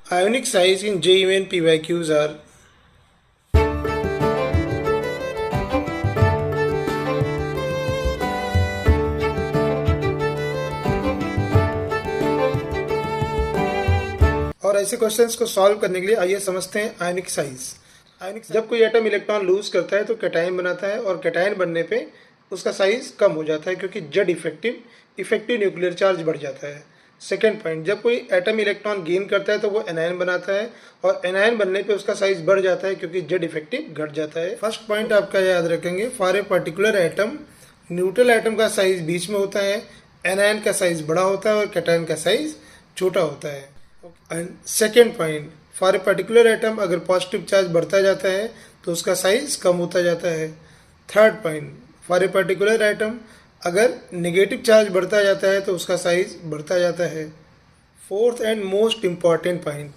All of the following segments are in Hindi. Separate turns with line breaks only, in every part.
Ionic size in JEE and PYQs are और ऐसे क्वेश्चंस को सॉल्व करने के लिए आइए समझते हैं आयनिक साइज। जब कोई एटम इलेक्ट्रॉन लूज करता है तो कैटायन बनाता है और कैटायन बनने पे उसका साइज कम हो जाता है क्योंकि जेड इफेक्टिव न्यूक्लियर चार्ज बढ़ जाता है। सेकेंड पॉइंट, जब कोई एटम इलेक्ट्रॉन गेन करता है तो वो एनायन बनाता है और एनायन बनने पे उसका साइज बढ़ जाता है क्योंकि जेड इफेक्टिव घट जाता है। फर्स्ट पॉइंट आपका याद रखेंगे, for a particular atom neutral atom का साइज बीच में होता है, एनायन का साइज बड़ा होता है और कैटायन का साइज छोटा होता है। And second point, for a particular atom अगर पॉजिटिव चार्ज बढ़ता जाता है तो उसका साइज कम होता जाता है। Third point, for a particular atom अगर नेगेटिव चार्ज बढ़ता जाता है तो उसका साइज बढ़ता जाता है। Fourth and most important point,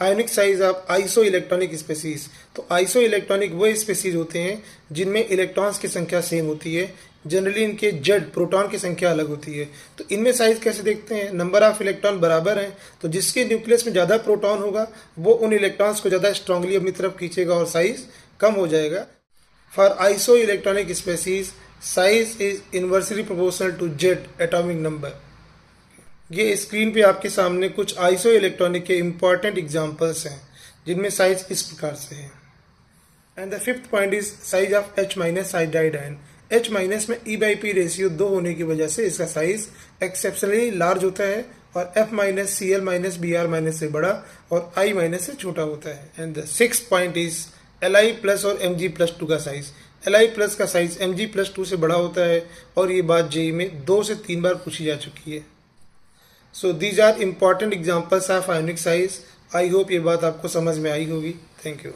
ionic size of iso electronic species. तो आइसो इलेक्ट्रॉनिक वो स्पेसीज होते हैं जिनमें इलेक्ट्रॉन्स की संख्या सेम होती है। जनरली इनके जेड प्रोटॉन की संख्या अलग होती है। तो इनमें साइज कैसे देखते हैं, नंबर ऑफ इलेक्ट्रॉन बराबर हैं तो जिसके न्यूक्लियस में ज़्यादा प्रोटॉन होगा वो उन इलेक्ट्रॉन्स को ज़्यादा स्ट्रांगली अपनी तरफ खींचेगा और साइज कम हो जाएगा। For isoelectronic species size is inversely proportional to Z atomic number. ये स्क्रीन पे आपके सामने कुछ आइसो इलेक्ट्रॉनिक के इंपॉर्टेंट एग्जांपल्स हैं जिनमें साइज इस प्रकार से है। And the fifth point is size of H minus hydride ion. H minus में E/P रेशियो 2 होने की वजह से इसका साइज एक्सेप्शनली लार्ज होता है और F minus Cl minus Br minus से बड़ा और I माइनस से छोटा होता है। And the six point is Li plus और Mg+2 का साइज। Li प्लस का साइज Mg+2 से बड़ा होता है और ये बात जेई में 2 से 3 बार पूछी जा चुकी है। So these are important examples of ionic size. I hope ये बात आपको समझ में आई होगी। Thank you.